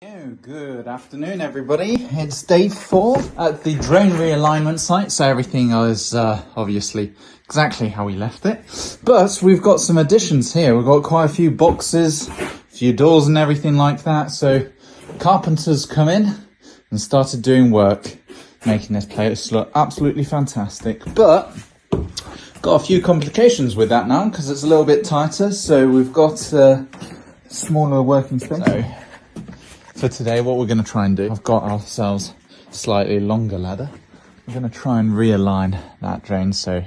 Good afternoon, everybody. It's day 4 at the drain realignment site, so everything is obviously exactly how we left it. But we've got some additions here. We've got quite a few boxes, a few doors and everything like that. So carpenters come in and started doing work, making this place look absolutely fantastic. But got a few complications with that now because it's a little bit tighter. So we've got a smaller working space. So for today, what we're going to try and do, I've got ourselves a slightly longer ladder. We're going to try and realign that drain so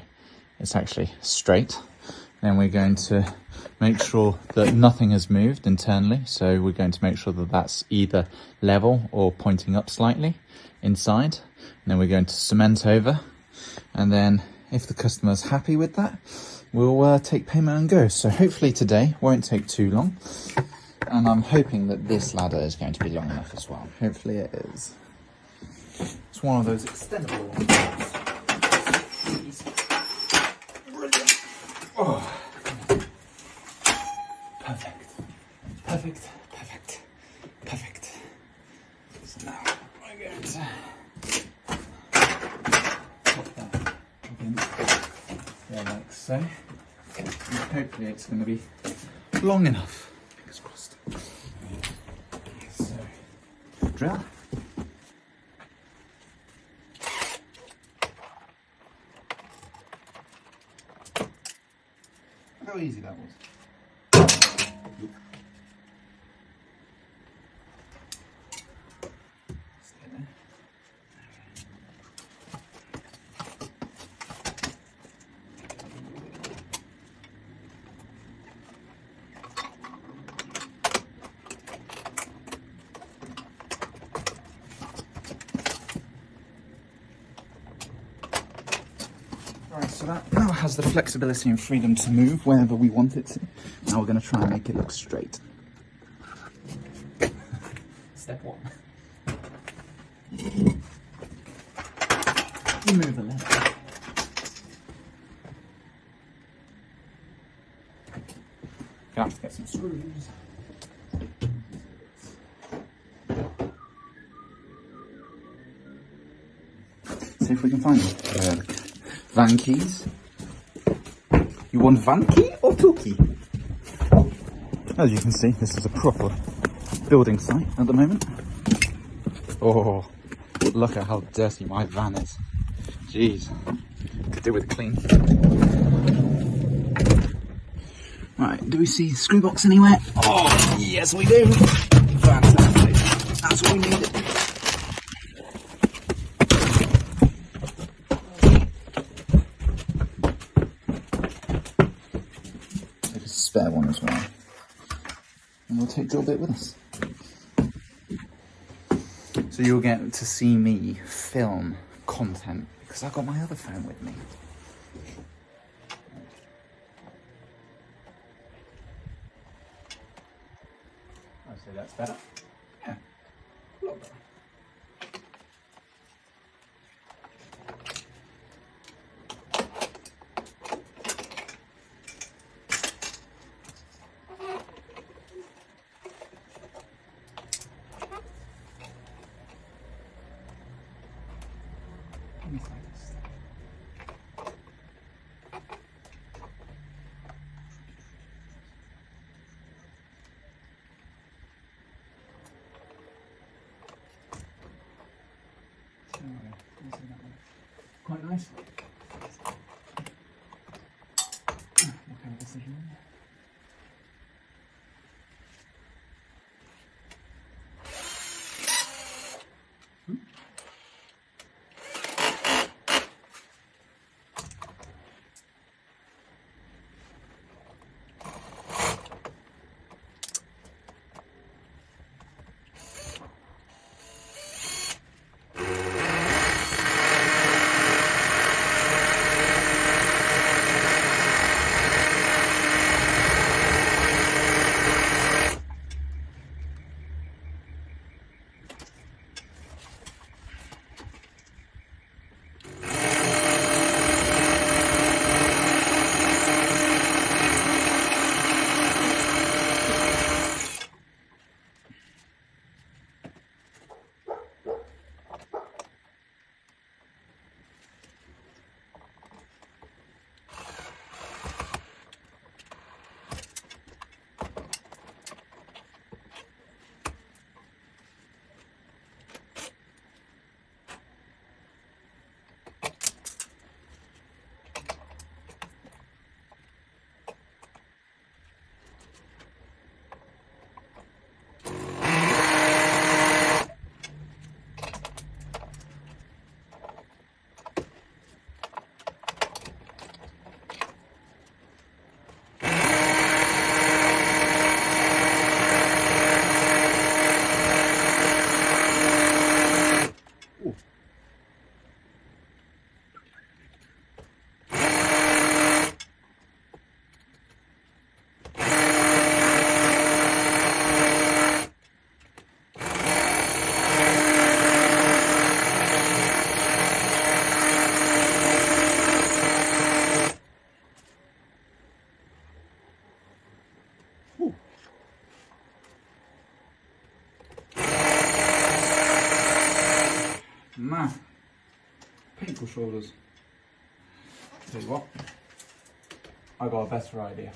it's actually straight. Then we're going to make sure that nothing has moved internally. So we're going to make sure that that's either level or pointing up slightly inside. And then we're going to cement over. And then if the customer's happy with that, we'll take payment and go. So hopefully today won't take too long. And I'm hoping that this ladder is going to be long enough as well. Hopefully it is. It's one of those extendable ones. Brilliant. Oh. Perfect. Perfect. Perfect. Perfect. So now we're going to pop that in there like so. And hopefully it's going to be long enough. Fingers crossed. So, drill. Look how easy that was. Stay there. Right, so that now has the flexibility and freedom to move wherever we want it to. Now we're going to try and make it look straight. Step 1. You move the leg. Gonna have to get some screws. See if we can find them. Van keys. You want van key or two key? As you can see, this is a proper building site at the moment. Oh, look at how dirty my van is. Jeez, could do with a clean. Right, do we see the screw box anywhere? Oh, yes we do. Fantastic. That's what we needed. Spare one as well, and we'll take your bit with us. So you'll get to see me film content because I've got my other phone with me. I'd say that's better. Yeah, a lot better. Quite nice. What kind of decision? man. Painful shoulders. Tell you what, I got a better idea.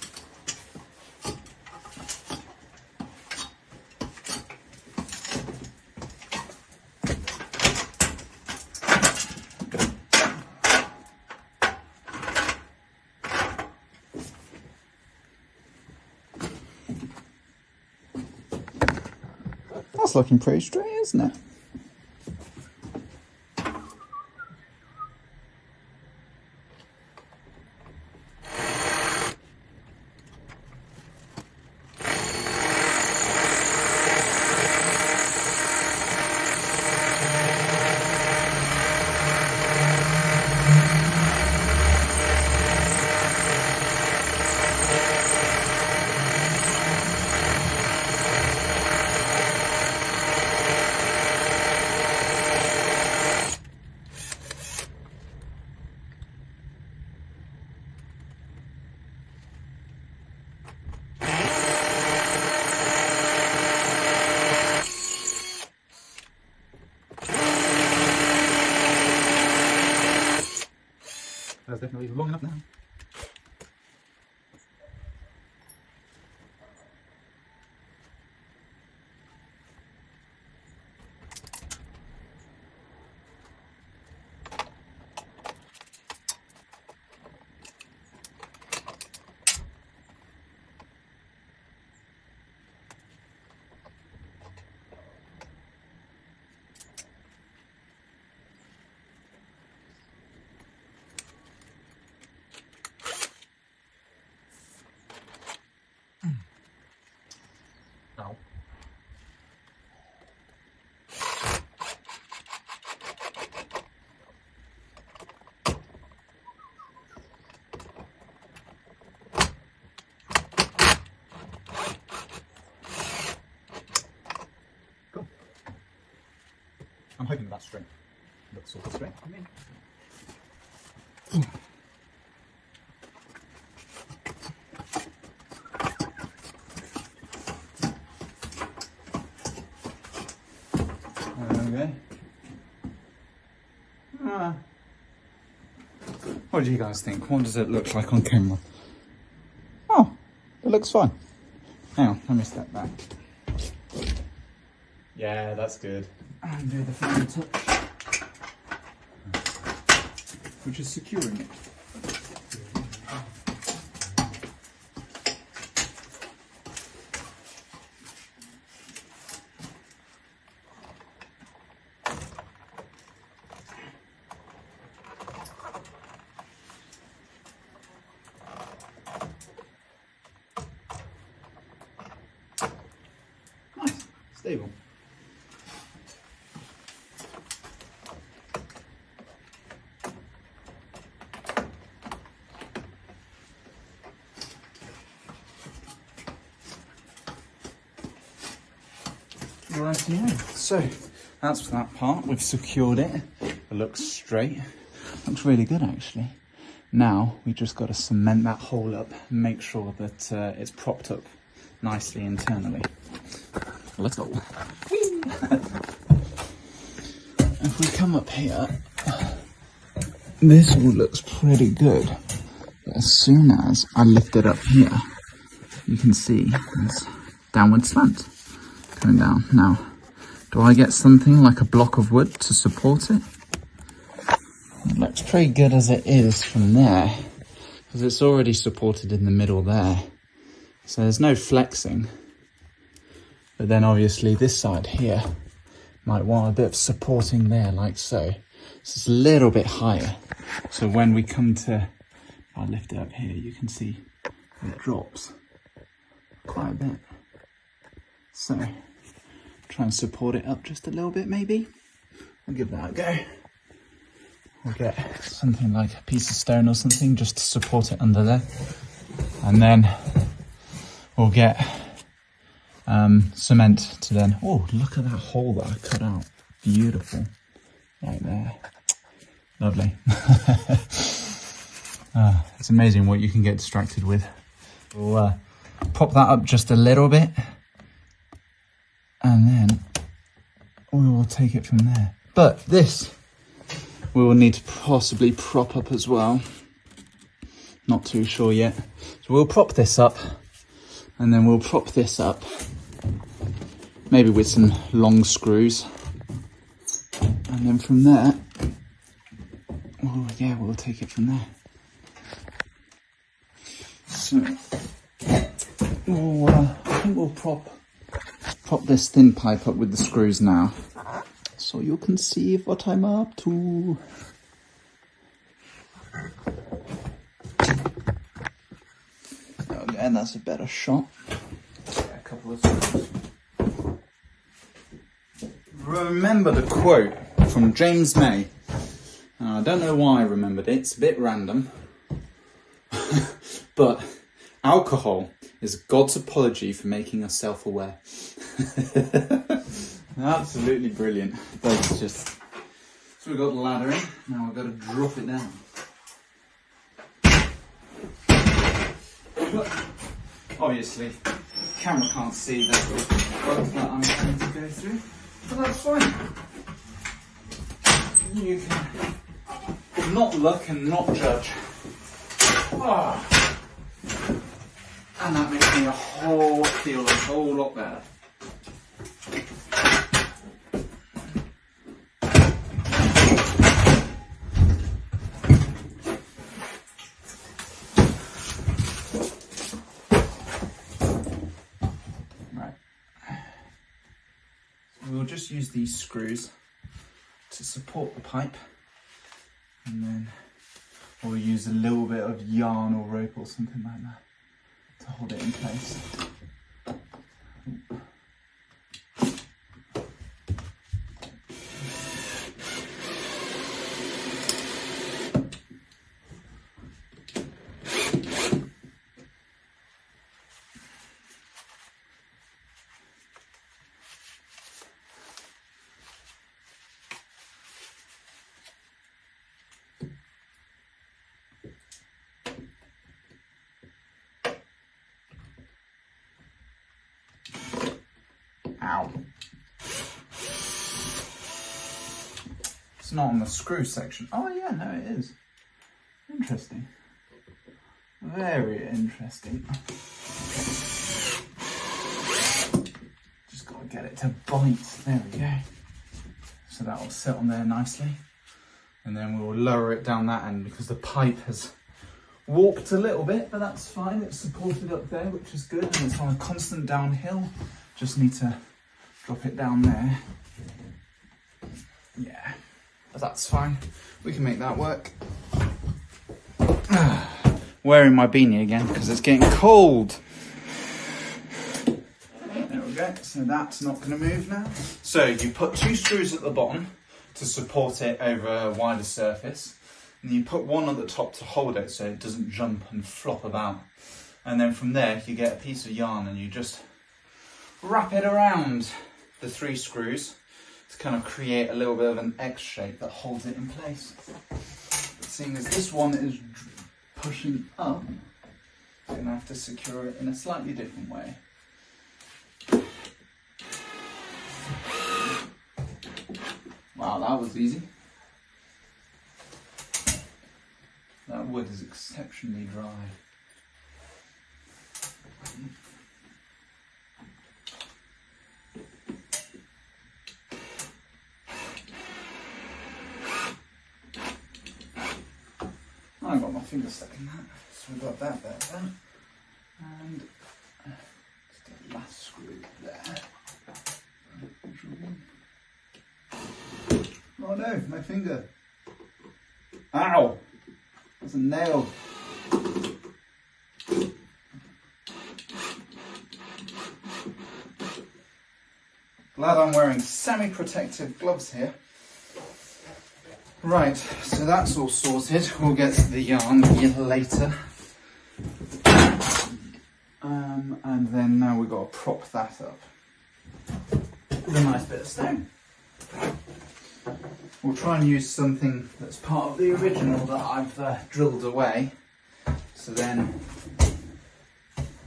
That's looking pretty straight, isn't it? That's definitely long enough now. Ow. Cool. I'm hoping that's straight. Looks sort of straight to me. Okay. What do you guys think? What does it look like on camera? Oh, it looks fine. Hang on, let me step back. Yeah, that's good. And do the final touch, which is securing it. Nice, stable. So that's that part. We've secured it. It looks straight. Looks really good actually. Now we just got to cement that hole up and make sure that it's propped up nicely internally. Let's go. If we come up here, this all looks pretty good. But as soon as I lift it up here, you can see there's downward slant coming down. Now, do I get something like a block of wood to support it? It looks pretty good as it is from there, because it's already supported in the middle there. So there's no flexing. But then obviously this side here might want a bit of supporting there, like so. So it's a little bit higher. So when we come to, if I lift it up here, you can see it drops quite a bit. So try and support it up just a little bit maybe. I'll give that a go. We'll get something like a piece of stone or something just to support it under there. And then we'll get cement to then, oh, look at that hole that I cut out. Beautiful. Right there. Lovely. It's amazing what you can get distracted with. We'll pop that up just a little bit. And then we will take it from there. But this we will need to possibly prop up as well. Not too sure yet. So we'll prop this up, and then we'll prop this up, maybe with some long screws. And then from there, oh yeah, we'll take it from there. So, I think we'll prop this thin pipe up with the screws now, so you can see what I'm up to. And that's a better shot. A couple of screws. Remember the quote from James May. I don't know why I remembered it, it's a bit random. But alcohol is God's apology for making us self-aware. Absolutely brilliant. That's just... So we've got the ladder in, now we've got to drop it down. But obviously, the camera can't see the bugs that I'm trying to go through, but that's fine. You can not look and not judge. Oh. And that makes me feel a whole lot better. Right. So we'll just use these screws to support the pipe, and then we'll use a little bit of yarn or rope or something like that to hold it in place. Ow. It's not on the screw section. Oh yeah, no it is. Interesting. Very interesting. Just got to get it to bite. There we go. So that will sit on there nicely. And then we'll lower it down that end because the pipe has warped a little bit, but that's fine. It's supported up there, which is good. And it's on a constant downhill. Just need to drop it down there. Yeah, but that's fine. We can make that work. Wearing my beanie again because it's getting cold. There we go. So that's not going to move now. So you put 2 screws at the bottom to support it over a wider surface. And you put one at the top to hold it so it doesn't jump and flop about. And then from there you get a piece of yarn and you just wrap it around the 3 screws to kind of create a little bit of an X shape that holds it in place. Seeing as this one is pushing up, I'm going to have to secure it in a slightly different way. Wow, that was easy. That wood is exceptionally dry. I got my finger stuck in that, so we've got that there. And just get the last screw there. Oh no, my finger. Ow! That's a nail. Glad I'm wearing semi-protective gloves here. Right, so that's all sorted. We'll get to the yarn later. And then now we've got to prop that up with a nice bit of stone. We'll try and use something that's part of the original that I've drilled away. So then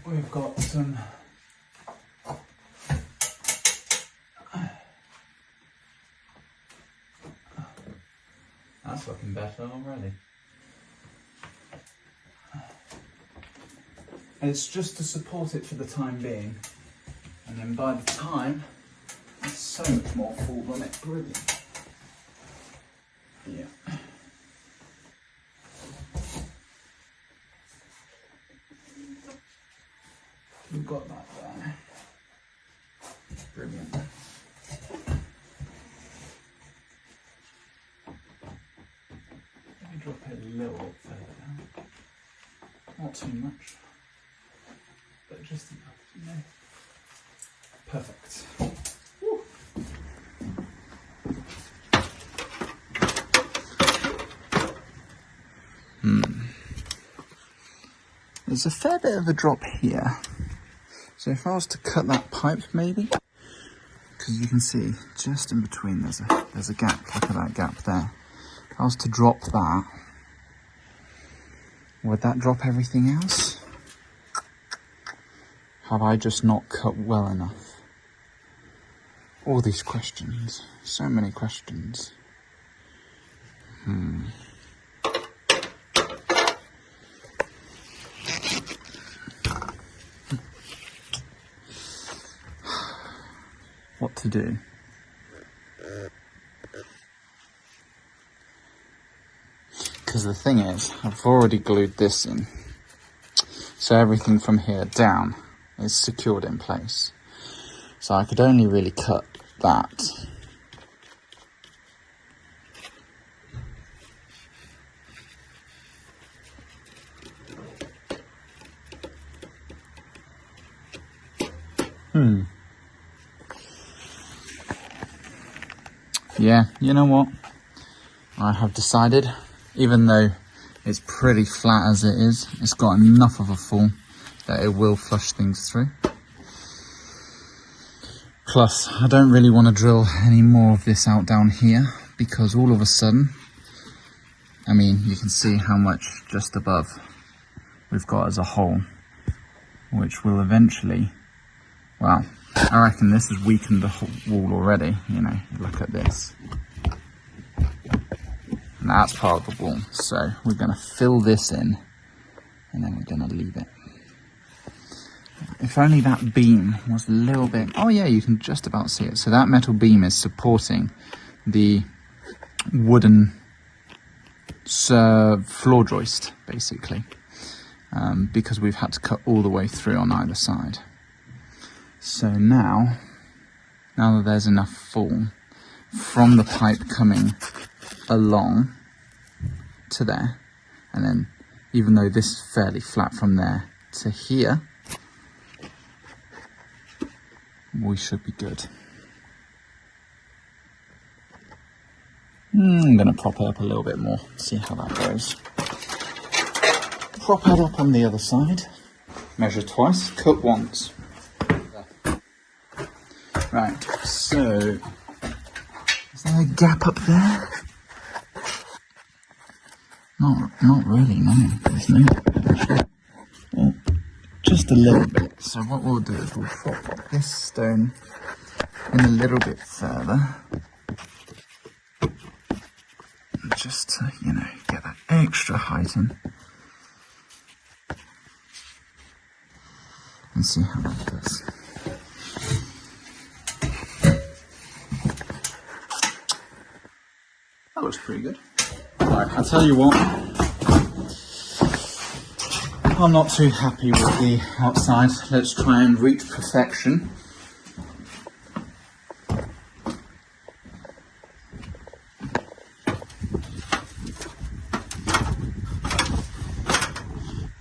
we've got some that's looking better already. And it's just to support it for the time being. And then by the time, it's so much more full than it. Brilliant. Yeah. We've got that there. Brilliant. Let me drop it a little bit further down. Not too much, but just enough, you know. Perfect. Woo. There's a fair bit of a drop here. So if I was to cut that pipe maybe, because you can see just in between there's a gap, look at that gap there. If I was to drop that, would that drop everything else? Have I just not cut well enough? All these questions, so many questions. What to do? Because the thing is, I've already glued this in, so everything from here down is secured in place. So I could only really cut that. Yeah, you know what? I have decided, even though it's pretty flat as it is, it's got enough of a fall that it will flush things through. Plus, I don't really want to drill any more of this out down here, because all of a sudden, I mean, you can see how much just above we've got as a hole, which will eventually, well, I reckon this has weakened the wall already, you know, look at this. And that's part of the wall, so we're going to fill this in, and then we're going to leave it. If only that beam was a little bit, oh yeah, you can just about see it. So that metal beam is supporting the wooden floor joist, basically, because we've had to cut all the way through on either side. So now that there's enough fall from the pipe coming along to there, and then even though this is fairly flat from there to here, we should be good. I'm going to prop it up a little bit more, see how that goes. Prop it up on the other side, measure twice, cut once. Right, so, is there a gap up there? Not really, no, there's no. Well, just a little bit. So what we'll do is we'll prop this stone in a little bit further, just to, you know, get that extra height in, and see how that does. That looks pretty good. Alright, I'll tell you what, I'm not too happy with the outside. Let's try and reach perfection.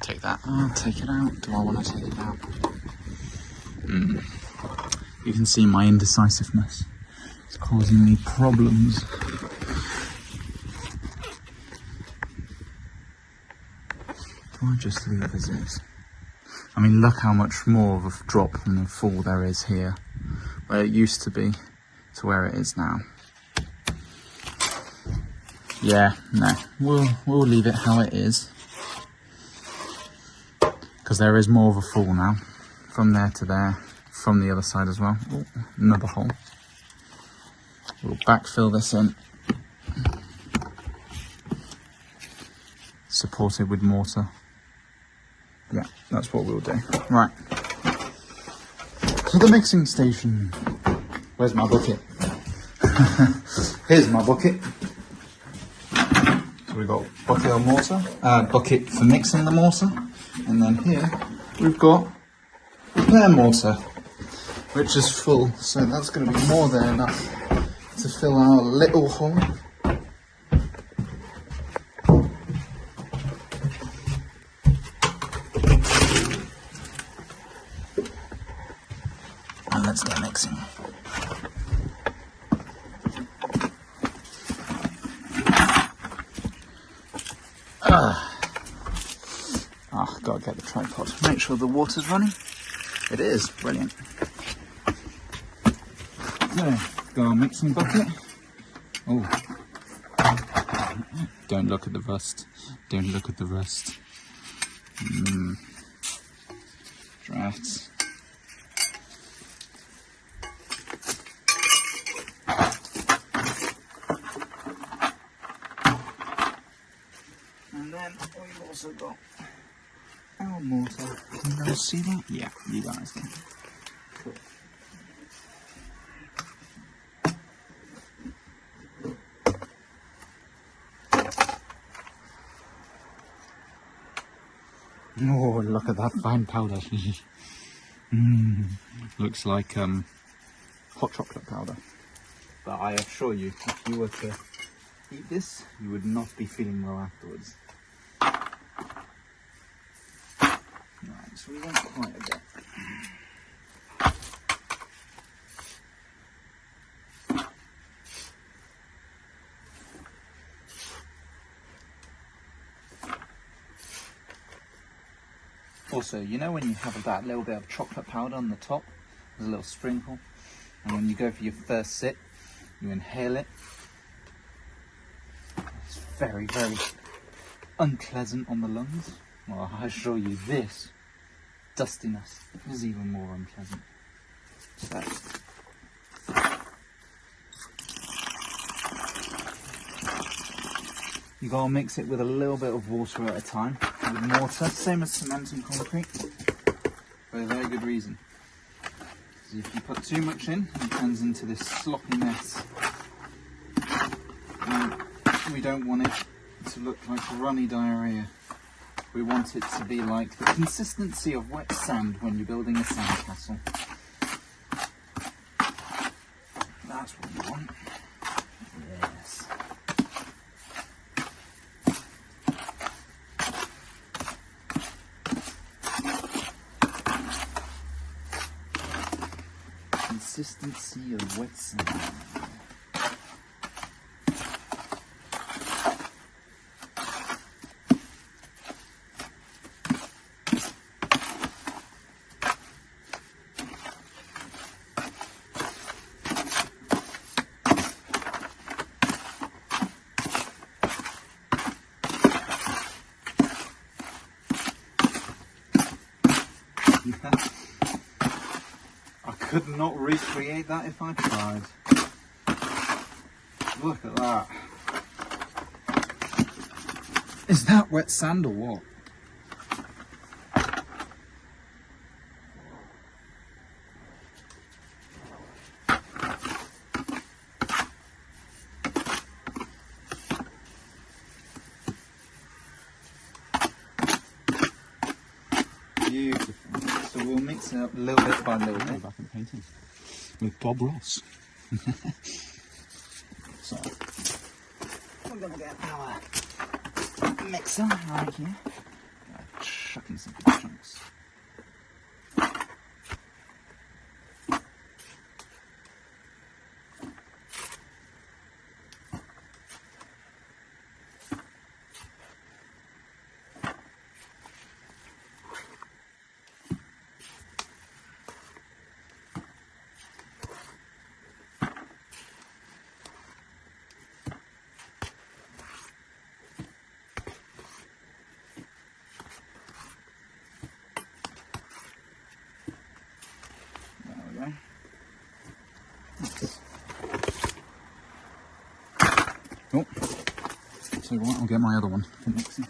Take that out, take it out. Do I want to take it out? You can see my indecisiveness. It's causing me problems. Do I just leave as is? I mean, look how much more of a drop and a fall there is here, where it used to be to where it is now. Yeah, no, we'll leave it how it is, because there is more of a fall now, from there to there, from the other side as well. Ooh, another hole. We'll backfill this in. supported with mortar. Yeah, that's what we'll do. Right. To the mixing station. Where's my bucket? Here's my bucket. So we've got bucket of mortar, bucket for mixing the mortar, and then here we've got repair mortar, which is full. So that's going to be more than enough to fill our little hole. And let's get mixing. Gotta get the tripod. Make sure the water's running. It is. Brilliant. There, got our mixing bucket. Oh. Don't look at the rust. Don't look at the rust. Drafts. And then we've also got our mortar. Can you guys see that? Yeah, you guys can. Cool. Oh, look at that fine powder. Looks like hot chocolate powder. But I assure you, if you were to eat this, you would not be feeling well afterwards. Right, so we went quite a bit. Also, you know when you have that little bit of chocolate powder on the top, there's a little sprinkle, and when you go for your first sip, you inhale it. It's very, very unpleasant on the lungs. Well, I assure you this dustiness is even more unpleasant. So, you gotta mix it with a little bit of water at a time, with mortar, same as cement and concrete, for a very good reason. Because if you put too much in, it turns into this sloppy mess. And we don't want it to look like runny diarrhea. We want it to be like the consistency of wet sand when you're building a sandcastle. That's what you want. Yes. Consistency of wet sand. I could not recreate that if I tried. Look at that. Is that wet sand or what? Beautiful. So we'll mix it up a little bit by little bit. Back in painting with Bob Ross. So we're gonna get our mixer right here. Chucking some big chunks. Oh, so what? I'll get my other one for mixing.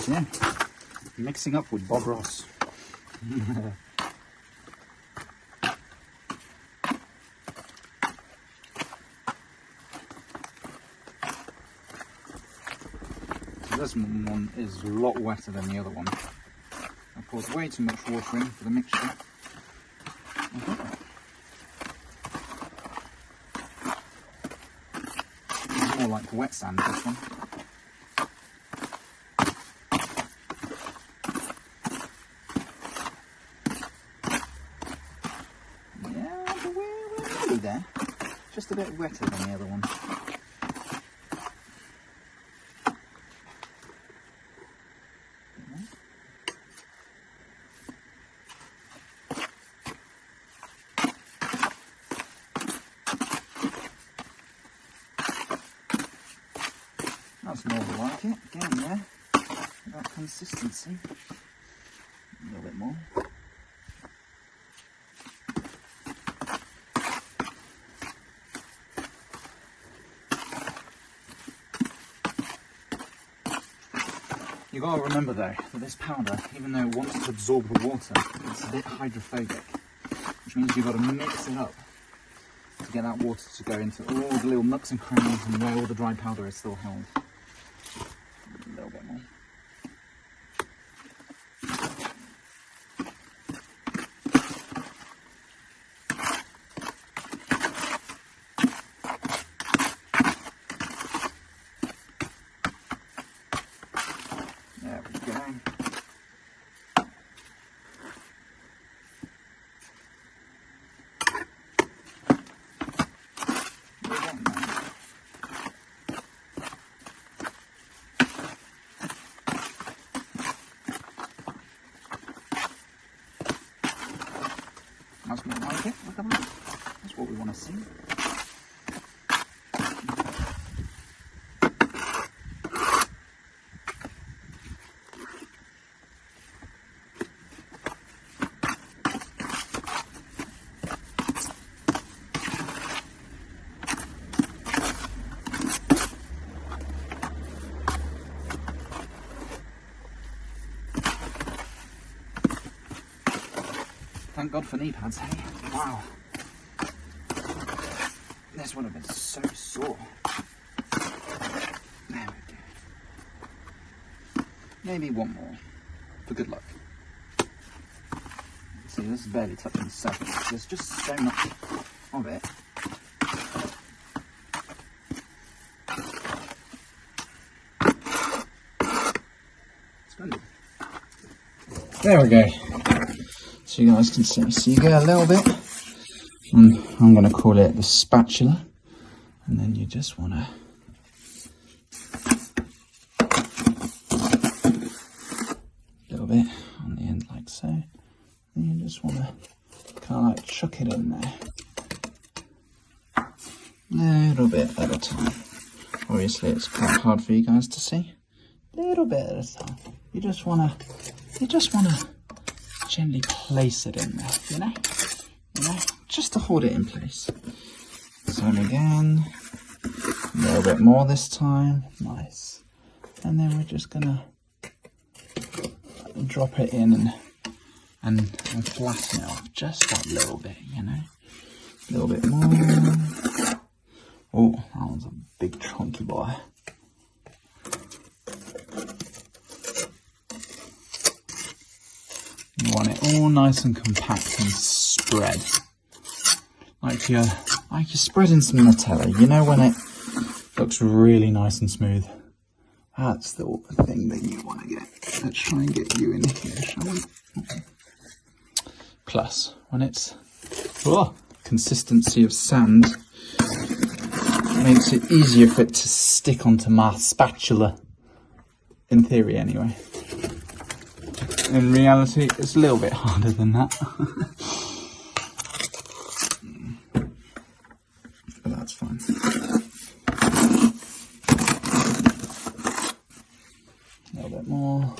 Yeah, mixing up with Bob Ross. This one is a lot wetter than the other one. I poured way too much water in for the mixture. It's more like wet sand, this one. Yeah, but we're nearly there. Just a bit wetter than the other one. That's more like it. Again, there. That consistency. A little bit more. You've got to remember though, that this powder, even though it wants to absorb the water, it's a bit hydrophobic, which means you've got to mix it up to get that water to go into all the little nooks and crannies and where all the dry powder is still held. A little bit more. There we go. That's more like it. Look at that. That's what we want to see. Thank God for knee pads, hey? Wow. This would have been so sore. There we go. Maybe one more, for good luck. See, this is barely touching the surface. There's just so much of it. Splendid. There we go. So you guys can see. So you get a little bit, and I'm going to call it the spatula, and then you just want to a little bit on the end like so, and you just want to kind of like chuck it in there, a little bit at a time. Obviously it's quite hard for you guys to see. A little bit at a time. You just want to gently place it in there, you know, just to hold it in place. So again, a little bit more this time, nice. And then we're just gonna drop it in and flatten it off just that little bit, you know, a little bit more. Oh, that one's a big chunky boy. You want it all nice and compact and spread, like you're spreading some Nutella. You know when it looks really nice and smooth? That's the thing that you want to get. Let's try and get you in here, shall we? Plus, when it's consistency of sand, it makes it easier for it to stick onto my spatula. In theory, anyway. In reality, it's a little bit harder than that. But that's fine. A little bit more.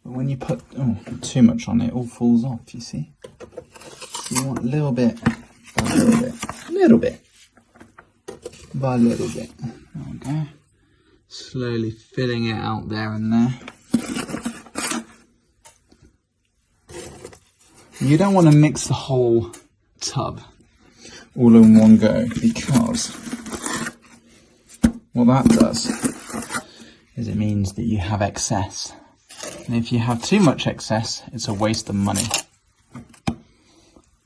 But when you put too much on, it all falls off, you see. So you want a little bit by a little bit. A little bit by a little bit. There we go. Slowly filling it out there and there. You don't want to mix the whole tub all in one go, because what that does is it means that you have excess. And if you have too much excess, it's a waste of money.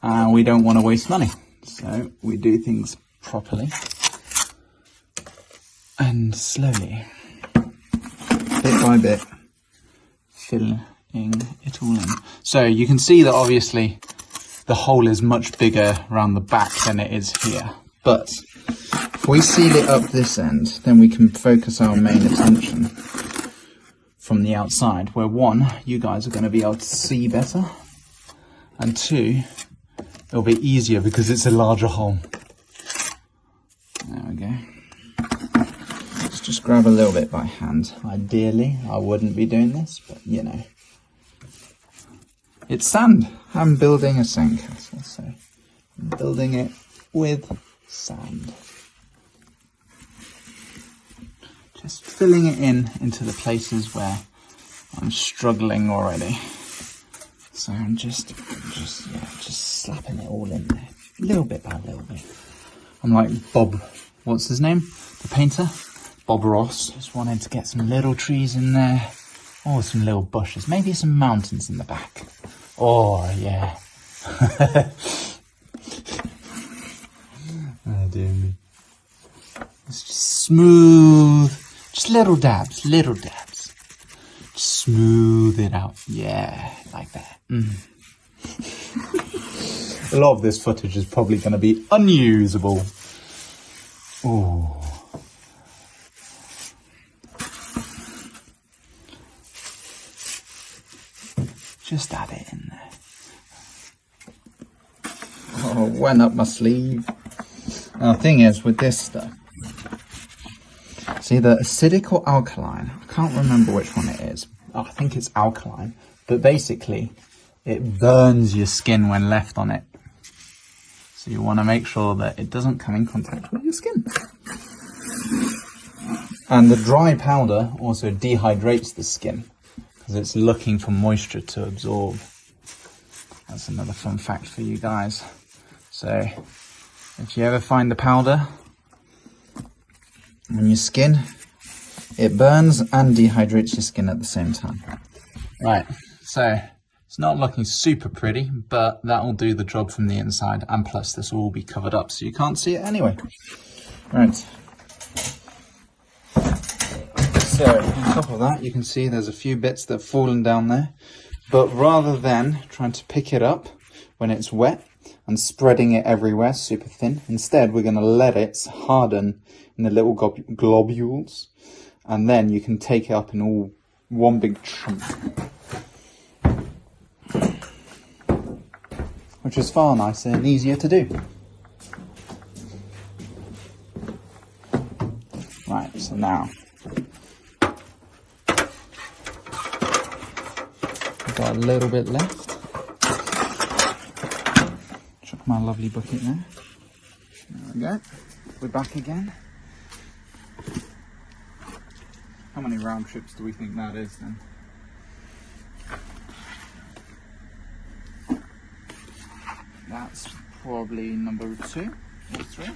And we don't want to waste money. So we do things properly and slowly, bit by bit, filling it all in. So you can see that obviously the hole is much bigger around the back than it is here. But if we seal it up this end, then we can focus our main attention from the outside, where one, you guys are going to be able to see better, and two, it'll be easier because it's a larger hole. There we go. Let's just grab a little bit by hand. Ideally, I wouldn't be doing this, but you know. It's sand. I'm building a sandcastle, so I'm building it with sand. Just filling it into the places where I'm struggling already. So I'm just slapping it all in there, little bit by little bit. I'm like Bob, what's his name? The painter? Bob Ross. Just wanted to get some little trees in there. Oh, some little bushes. Maybe some mountains in the back. Oh, yeah. Oh, dear me. It's just smooth. Just little dabs. Just smooth it out. Yeah, like that. A lot of this footage is probably going to be unusable. Oh. Just add it in there. Oh, went up my sleeve. Now the thing is with this stuff, it's either acidic or alkaline. I can't remember which one it is. I think it's alkaline. But basically, it burns your skin when left on it. So you want to make sure that it doesn't come in contact with your skin. And the dry powder also dehydrates the skin, because it's looking for moisture to absorb. That's another fun fact for you guys. So if you ever find the powder on your skin, it burns and dehydrates your skin at the same time. Right, so it's not looking super pretty, but that will do the job from the inside, and plus this will all be covered up so you can't see it anyway. Right. So on top of that, you can see there's a few bits that have fallen down there, but rather than trying to pick it up when it's wet and spreading it everywhere super thin, instead we're going to let it harden in the little globules, and then you can take it up in all one big chunk, which is far nicer and easier to do. Right, so now got a little bit left. Chuck my lovely bucket there. There we go. We're back again. How many round trips do we think that is then? That's probably number 2 or 3.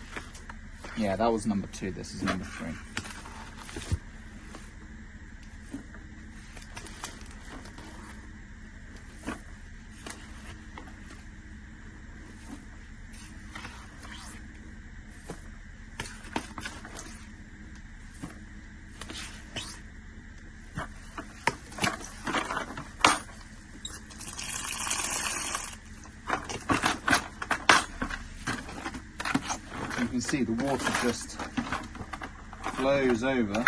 Yeah, that was number 2. This is number 3. You can see the water just flows over,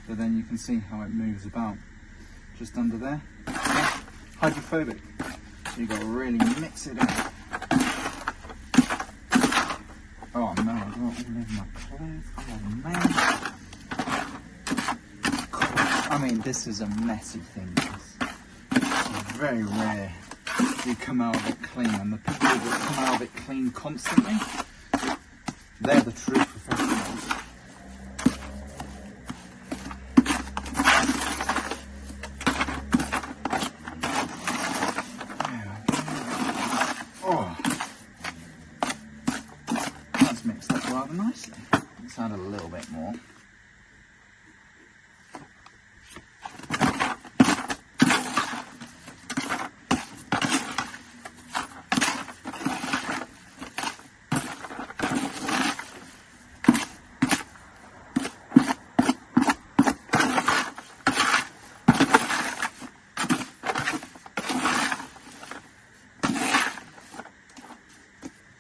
but then you can see how it moves about just under there. Hydrophobic. So you've got to really mix it up. Oh no, I got all over my clothes. Oh man. I mean, this is a messy thing. It's very rare you come out of it clean, and the people that come out of it clean constantly, they're the true professionals. nicely. Let's add a little bit more.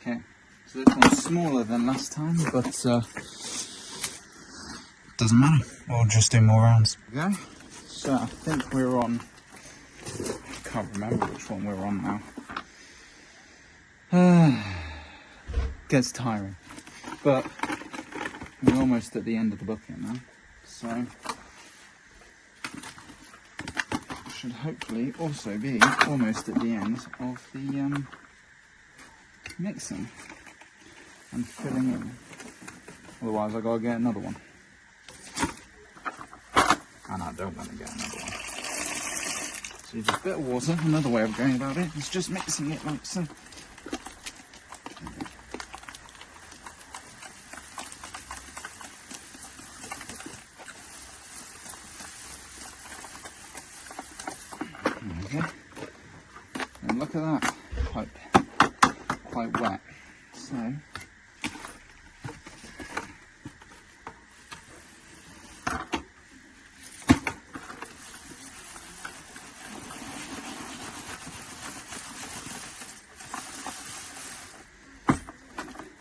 Okay, so this one's smaller than last time, but doesn't matter. We'll just do more rounds. Okay, so I think we're on, I can't remember which one we're on now. Gets tiring, but we're almost at the end of the bucket now, so should hopefully also be almost at the end of the mixing and filling in. Otherwise I've got to get another one. And I don't want to get another one. So just a bit of water. Another way of going about it is just mixing it like so. Okay. And look at that pipe. Quite wet. So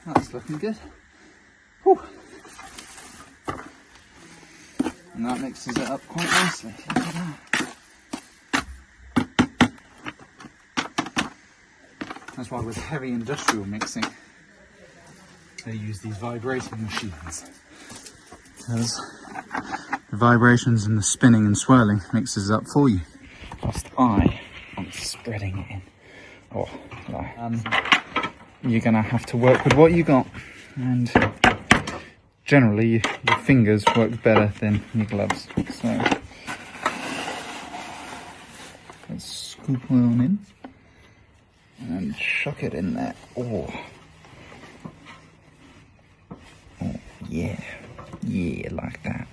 that's looking good. Whew. And that mixes it up quite nicely. Look at that. That's why with heavy industrial mixing, they use these vibrating machines. Because the vibrations and the spinning and swirling mixes it up for you. Whilst I'm spreading it in. Oh, you're gonna have to work with what you got, and generally your fingers work better than your gloves. So let's scoop oil in and chuck it in there. Oh yeah, like that.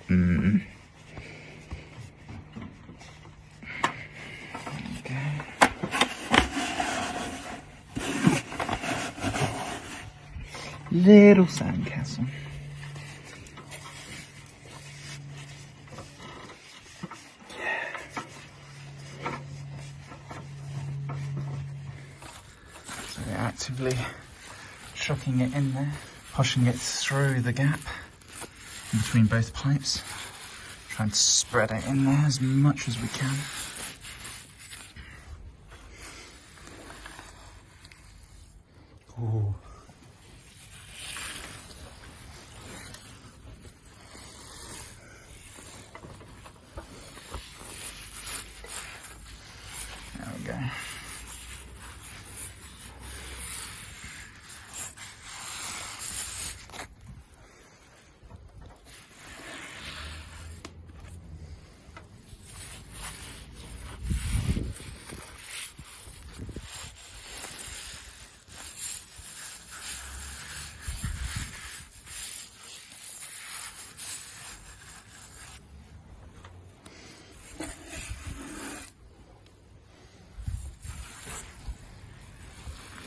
Okay. Little sandcastle. So we're actively chucking it in there, pushing it through the gap in between both pipes, trying to spread it in there as much as we can. Ooh. There we go.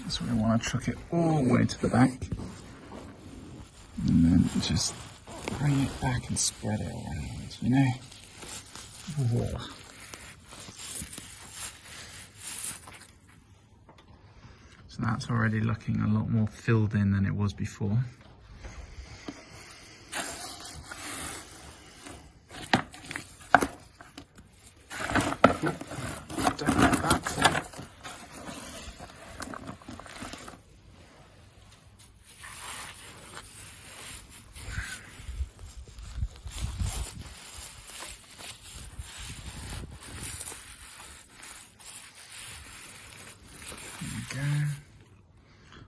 So we want to chuck it all the way to the back, and then just bring it back and spread it around, you know? Whoa. So that's already looking a lot more filled in than it was before. Don't let that fall. Go.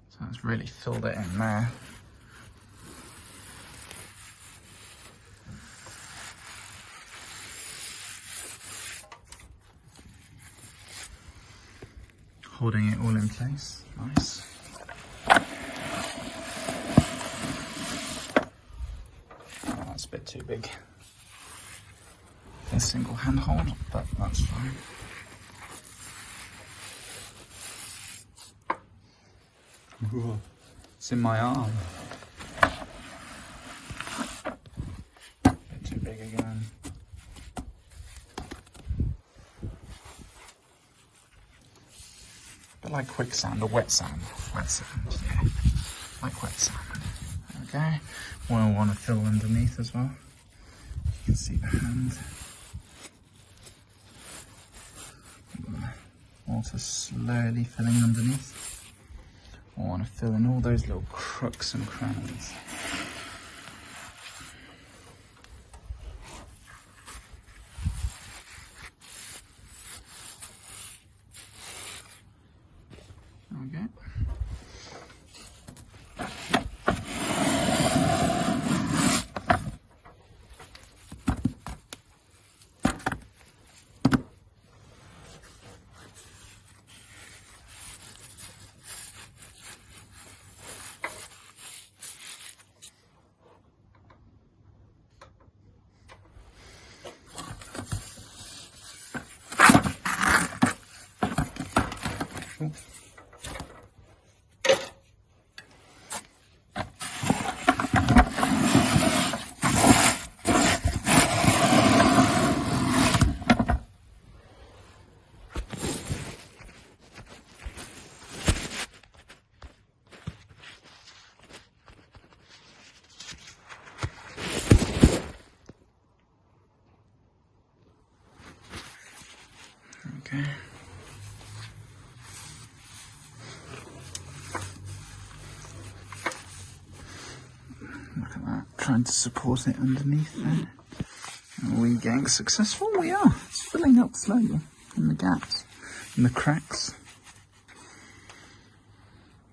So that's really filled it in there. Holding it all in place, nice. too big. A single handhold, but that's fine. Ooh, it's in my arm. Bit too big again. Bit like quicksand or wet sand. Wet sand, yeah. Like wet sand. Okay. We'll want to fill underneath as well. You can see the hand. Water slowly filling underneath. I want to fill in all those little crooks and crannies. Okay. Okay. Look at that, trying to support it underneath there. Are we getting successful? We are. It's filling up slowly in the gaps, in the cracks.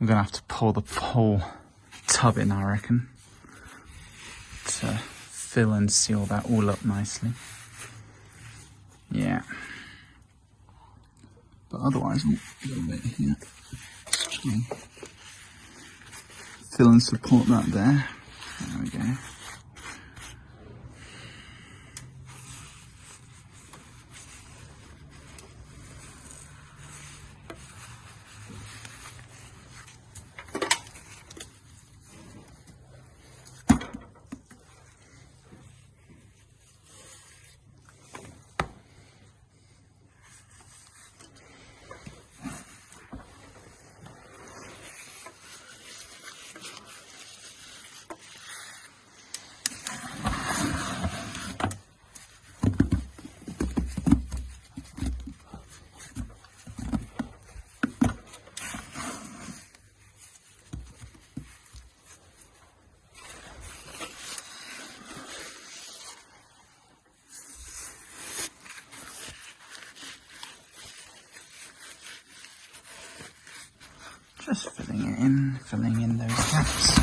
I'm going to have to pour the whole tub in, I reckon, to fill and seal that all up nicely. Yeah. But otherwise, a little bit here. Just try and fill and support that there. There we go. Just filling in those gaps.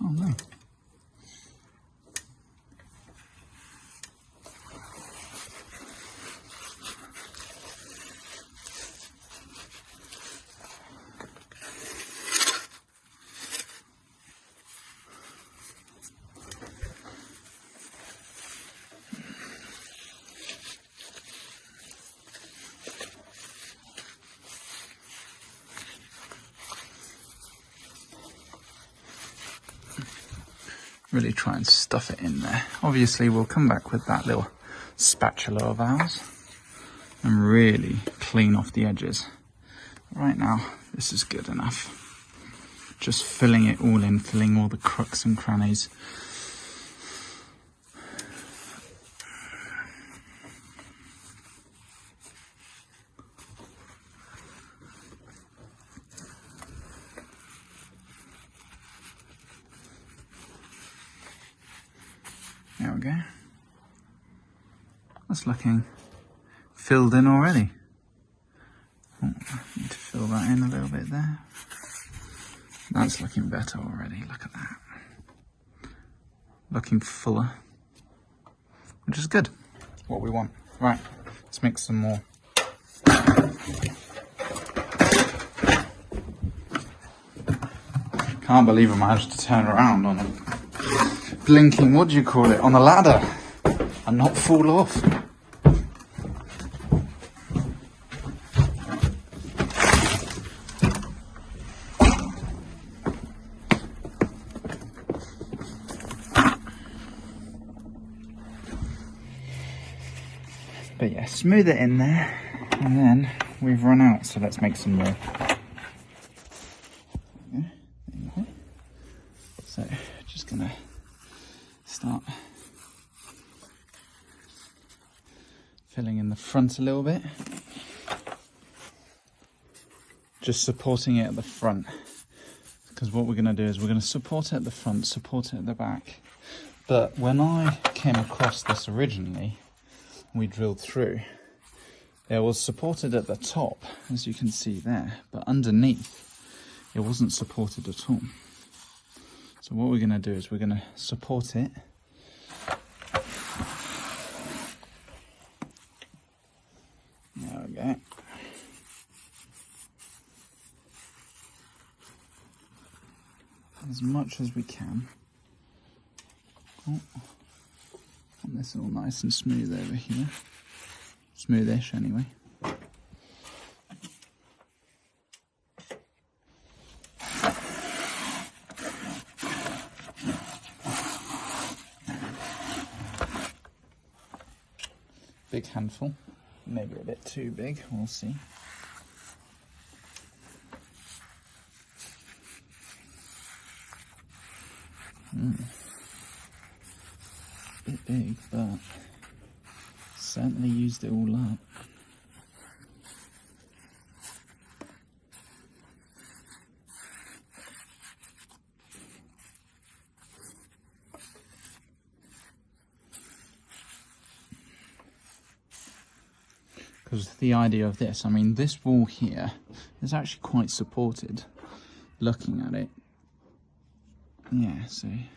Oh no. Really try and stuff it in there. Obviously we'll come back with that little spatula of ours and really clean off the edges. Right now this is good enough. Just filling it all in, filling all the crooks and crannies. There we go. That's looking filled in already. Oh, I need to fill that in a little bit there. That's looking better already, look at that. looking fuller, which is good. What we want. Right, let's mix some more. Can't believe I managed to turn around on a blinking, what do you call it, on a ladder and not fall off. But yeah, smooth it in there, and then we've run out, so let's make some more. So, just gonna start filling in the front a little bit. Just supporting it at the front, because what we're gonna do is we're gonna support it at the front, support it at the back. But when I came across this originally, we drilled through, it was supported at the top, as you can see there, but underneath it wasn't supported at all. So what we're going to do is we're going to support it there we go. As much as we can. Oh. Want this all nice and smooth over here. Smoothish anyway. Big handful. Maybe a bit too big, we'll see. Bit big, but certainly used it all up. Because the idea of this, I mean, this wall here is actually quite supported, looking at it. Yeah, so you've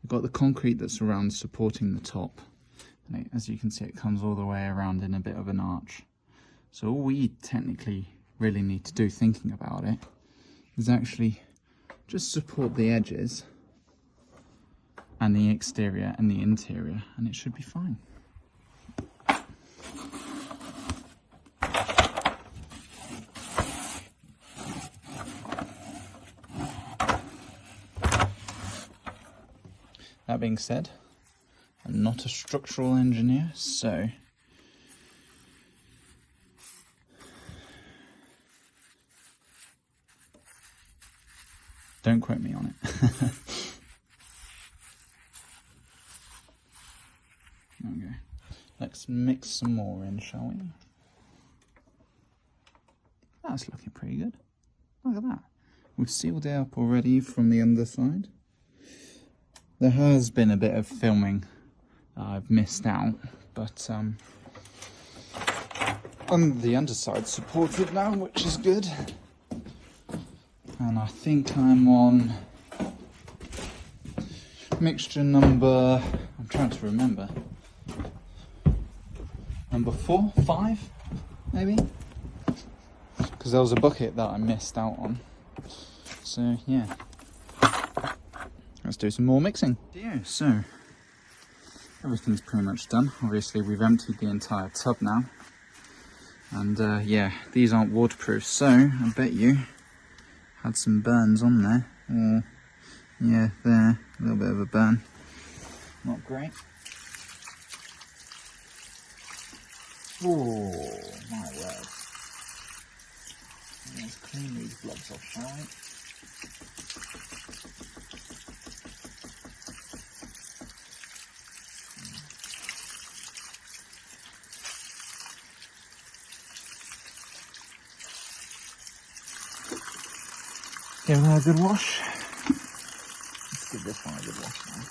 got the concrete that's around supporting the top. And as you can see, it comes all the way around in a bit of an arch. So all we technically really need to do, thinking about it, is actually just support the edges and the exterior and the interior, and it should be fine. That being said, I'm not a structural engineer, so don't quote me on it. Okay, let's mix some more in, shall we? That's looking pretty good. Look at that. We've sealed it up already from the underside. There has been a bit of filming I've missed out, but on the underside supported now, which is good. And I think I'm on mixture number, I'm trying to remember, number 4, 5, maybe? Because there was a bucket that I missed out on. So yeah. Let's do some more mixing. Yeah, so everything's pretty much done. Obviously we've emptied the entire tub now. And yeah, these aren't waterproof, so I bet you had some burns on there. Or yeah, there, a little bit of a burn. Not great. Oh my word. Let's clean these blobs off, shall we? Give that a good wash. Let's give this one a good wash now.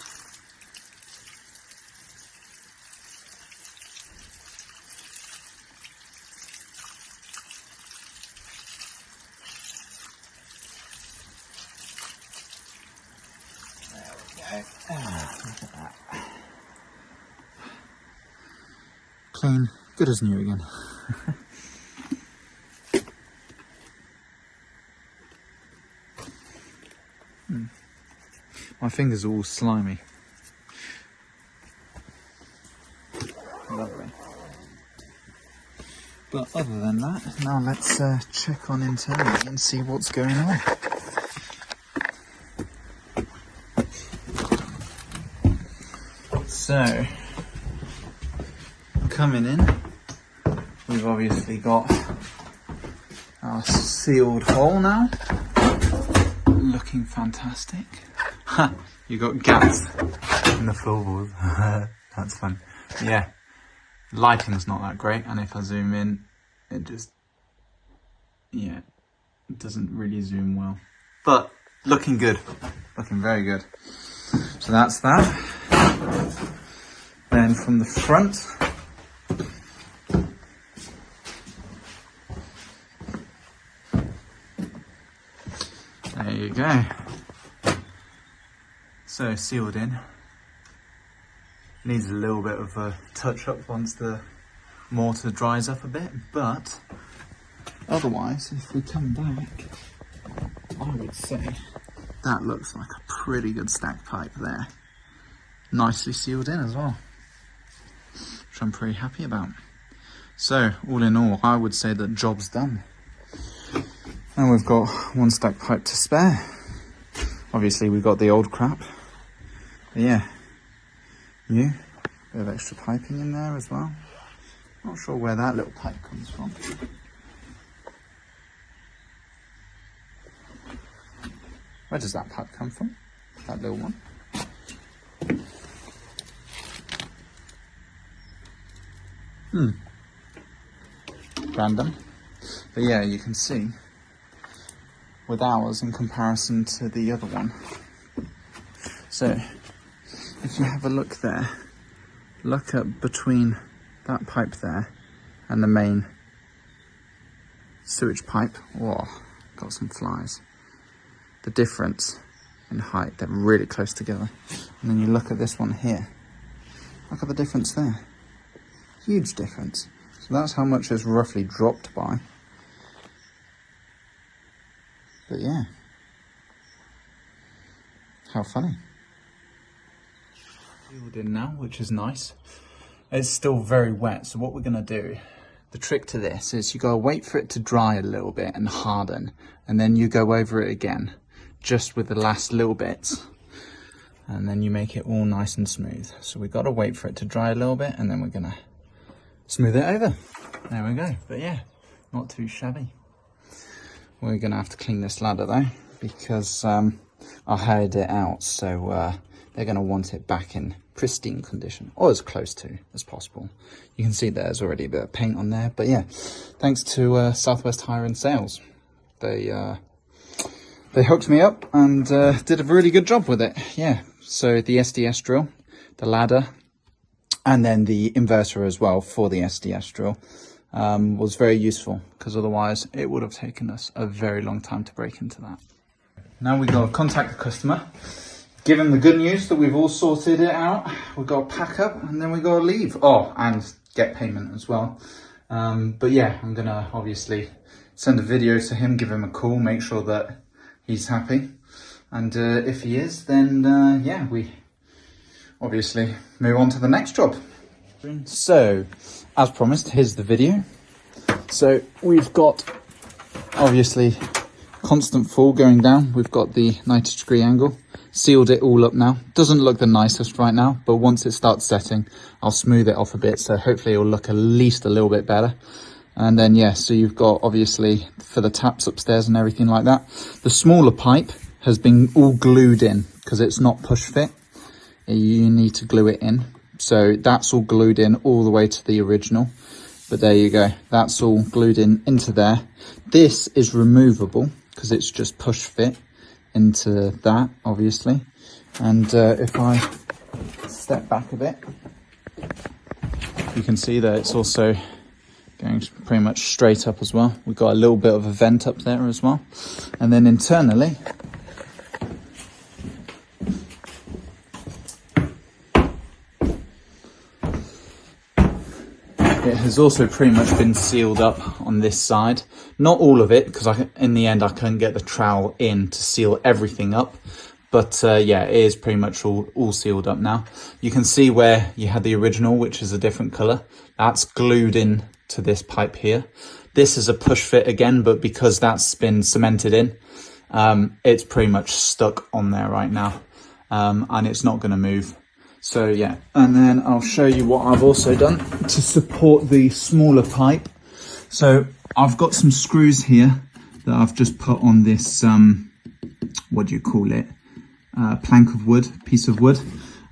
There we go. Look at that. Clean, good as new again. My fingers are all slimy. Lovely. But other than that, now let's check on internally and see what's going on. So, coming in, we've obviously got our sealed hole now. Looking fantastic. Ha! You got gaps in the floorboards. That's fun. Yeah, lighting's not that great, and if I zoom in, it just, yeah, it doesn't really zoom well. But looking good, looking very good. So that's that. Then from the front, there you go. So sealed in. Needs a little bit of a touch up once the mortar dries up a bit, but otherwise, if we come back, I would say that looks like a pretty good stack pipe there. Nicely sealed in as well, which I'm pretty happy about. So all in all, I would say that job's done. And we've got one stack pipe to spare. Obviously we've got the old crap. But yeah, new. Bit of extra piping in there as well. Not sure where that little pipe comes from. Where does that pipe come from? That little one? Random. But yeah, you can see with ours in comparison to the other one. So if you have a look there, look at between that pipe there and the main sewage pipe. Whoa, got some flies. The difference in height, they're really close together. And then you look at this one here. Look at the difference there. Huge difference. So that's how much it's roughly dropped by. But yeah, how funny. Sealed in now, which is nice. It's still very wet, so what we're gonna do, the trick to this is you gotta wait for it to dry a little bit and harden, and then you go over it again, just with the last little bits, and then you make it all nice and smooth. So we gotta wait for it to dry a little bit, and then we're gonna smooth it over. There we go. But yeah, not too shabby. We're gonna have to clean this ladder though, because I hired it out, so they're gonna want it back in pristine condition, or as close to as possible. You can see there's already a bit of paint on there, but yeah, thanks to 𝗪𝗿𝗄 they hooked me up and did a really good job with it. Yeah, so the SDS drill, the ladder, and then the inverter as well for the SDS drill was very useful, because otherwise it would have taken us a very long time to break into that. Now we got to contact the customer, give him the good news that we've all sorted it out. We've got to pack up and then we got to leave. Oh, and get payment as well. But yeah, I'm going to obviously send a video to him, give him a call, make sure that he's happy. And if he is, then yeah, we obviously move on to the next job. So, as promised, here's the video. So we've got obviously constant fall going down. We've got the 90-degree angle. Sealed it all up now. Doesn't look the nicest right now, but once it starts setting, I'll smooth it off a bit, so hopefully it'll look at least a little bit better. And then yeah, so you've got obviously for the taps upstairs and everything like that. The smaller pipe has been all glued in because it's not push fit. You need to glue it in. So that's all glued in all the way to the original. But there you go. That's all glued in into there. This is removable because it's just push fit into that, obviously. And if I step back a bit, you can see that it's also going pretty much straight up as well. We've got a little bit of a vent up there as well. And then internally, has also pretty much been sealed up on this side. Not all of it, because in the end I couldn't get the trowel in to seal everything up. But yeah, it is pretty much all sealed up now. You can see where you had the original, which is a different colour. That's glued in to this pipe here. This is a push fit again, but because that's been cemented in, it's pretty much stuck on there right now, and it's not going to move. So yeah, and then I'll show you what I've also done to support the smaller pipe. So I've got some screws here that I've just put on this, what do you call it? Plank of wood, piece of wood,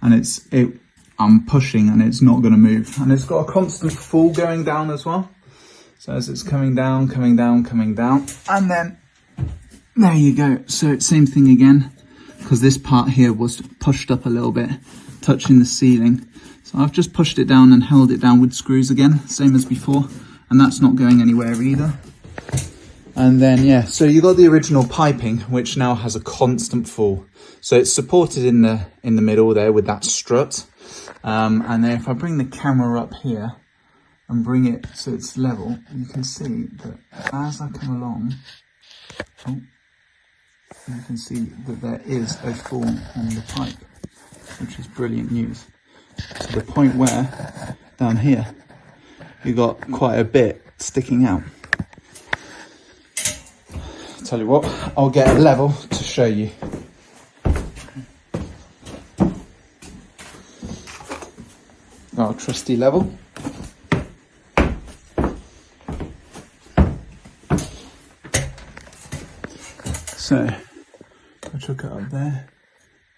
and I'm pushing and it's not going to move. And it's got a constant fall going down as well. So as it's coming down, coming down, coming down, and then there you go. So same thing again, because this part here was pushed up a little bit, touching the ceiling. So I've just pushed it down and held it down with screws again, same as before, and that's not going anywhere either. And then yeah, so you got the original piping, which now has a constant fall. So it's supported in the middle there with that strut. And then if I bring the camera up here and bring it so it's level, you can see that as I come along, you can see that there is a fall on the pipe, which is brilliant news. To the point where, down here, you got quite a bit sticking out. Tell you what, I'll get a level to show you. Our trusty level. So, if I chuck it up there,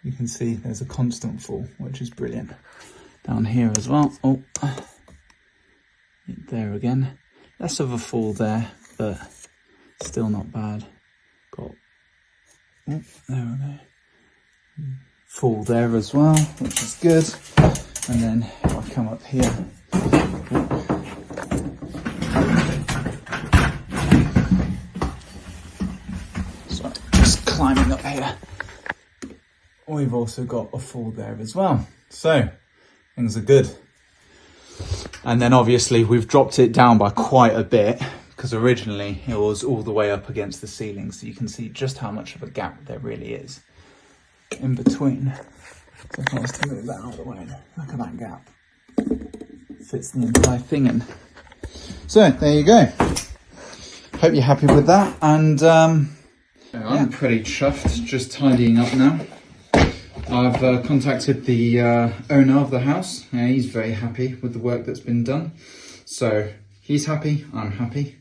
you can see there's a constant fall, which is brilliant. Down here as well, there again, less of a fall there, but still not bad. Got, there we go, fall there as well, which is good. And then if I come up here, so just climbing up here, we've also got a fall there as well. So things are good. And then obviously we've dropped it down by quite a bit, because originally it was all the way up against the ceiling. So you can see just how much of a gap there really is in between. So if I was to move that out of the way, look at that gap. Fits the entire thing in. So there you go. Hope you're happy with that. And I'm pretty chuffed, just tidying up now. I've contacted the owner of the house. He's very happy with the work that's been done. So he's happy, I'm happy.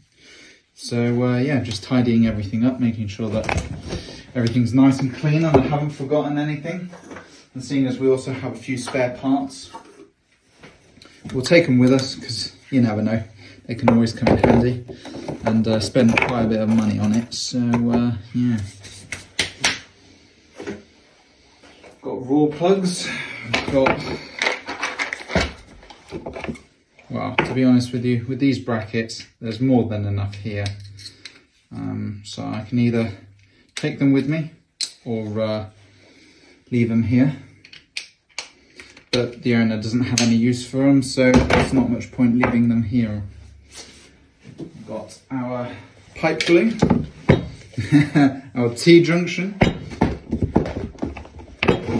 So yeah, just tidying everything up, making sure that everything's nice and clean and I haven't forgotten anything. And seeing as we also have a few spare parts, we'll take them with us, because you never know, they can always come in handy, and spend quite a bit of money on it. So yeah, got raw plugs, well, to be honest with you, with these brackets there's more than enough here, so I can either take them with me or leave them here, but the owner doesn't have any use for them, so there's not much point leaving them here. We've got our pipe glue, our T-junction,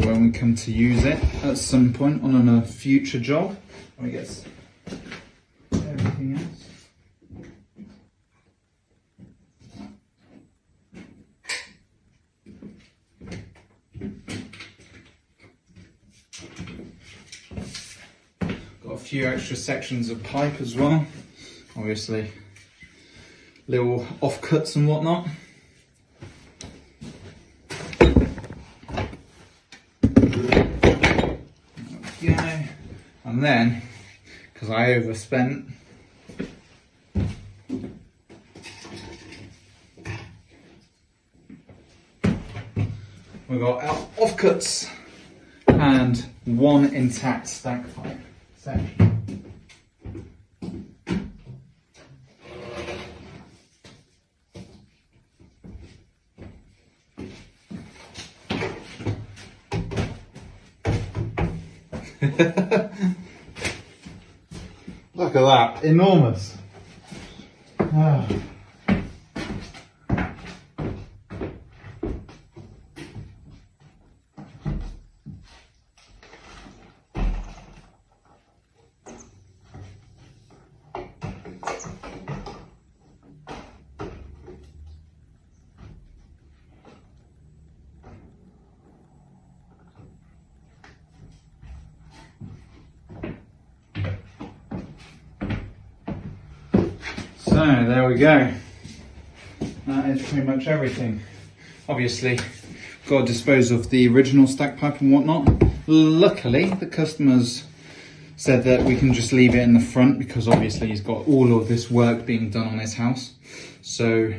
when we come to use it at some point on a future job, I guess everything else. Got a few extra sections of pipe as well, obviously little offcuts and whatnot. Okay. And then, because I overspent, we've got our offcuts and one intact stack pipe section. Look at that, enormous. Ah. So there we go. That is pretty much everything. Obviously, got to dispose of the original stack pipe and whatnot. Luckily, the customers said that we can just leave it in the front because obviously he's got all of this work being done on his house. So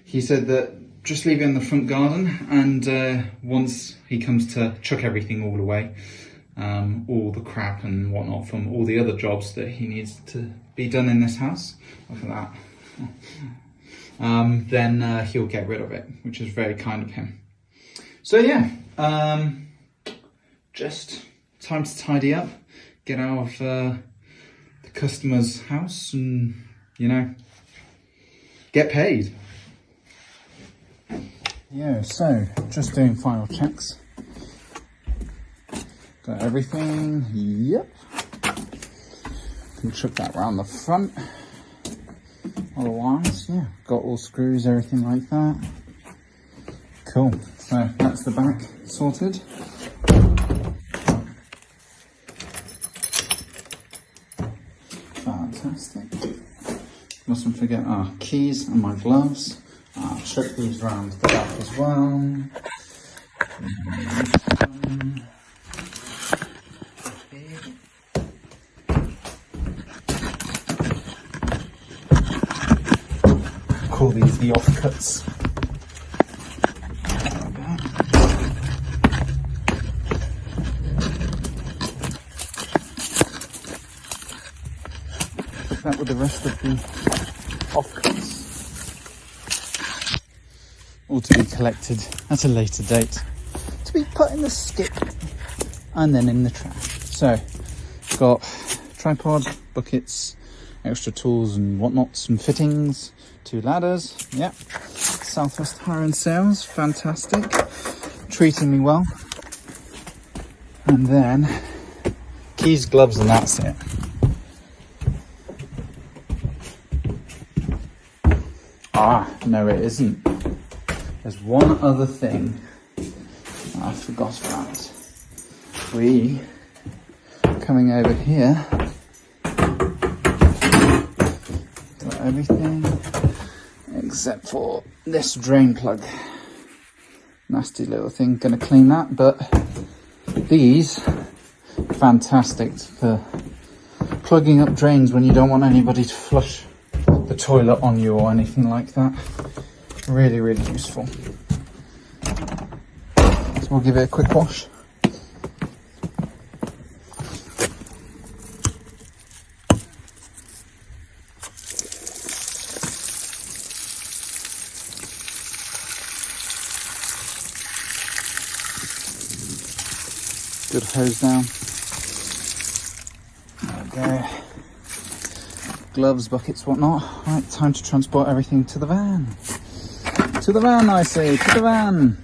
he said that just leave it in the front garden, and once he comes to chuck everything all away, all the crap and whatnot from all the other jobs that he needs to be done in this house, look at that, then he'll get rid of it, which is very kind of him. So yeah, just time to tidy up, get out of the customer's house and, you know, get paid. Yeah, so just doing final checks. Got everything, yep. Can chuck that around the front. Otherwise, yeah, got all screws, everything like that. Cool, so that's the back sorted. Fantastic. Mustn't forget our keys and my gloves. I'll chuck these around the back as well. Call these the offcuts. That with the rest of the offcuts, all to be collected at a later date, to be put in the skip and then in the trash. So, got tripod, buckets, extra tools and whatnot, some fittings, 2 ladders, yep. Southwest Hire and Sales, fantastic, treating me well. And then keys, gloves, and that's it. Ah, no it isn't. There's one other thing I forgot about. We, coming over here, got everything except for this drain plug. Nasty little thing, gonna clean that, but these, fantastic for plugging up drains when you don't want anybody to flush the toilet on you or anything like that. Really, really useful. So we'll give it a quick wash. Good hose down. There we go. Gloves, buckets, whatnot. Right, time to transport everything to the van. To the van, I say, to the van.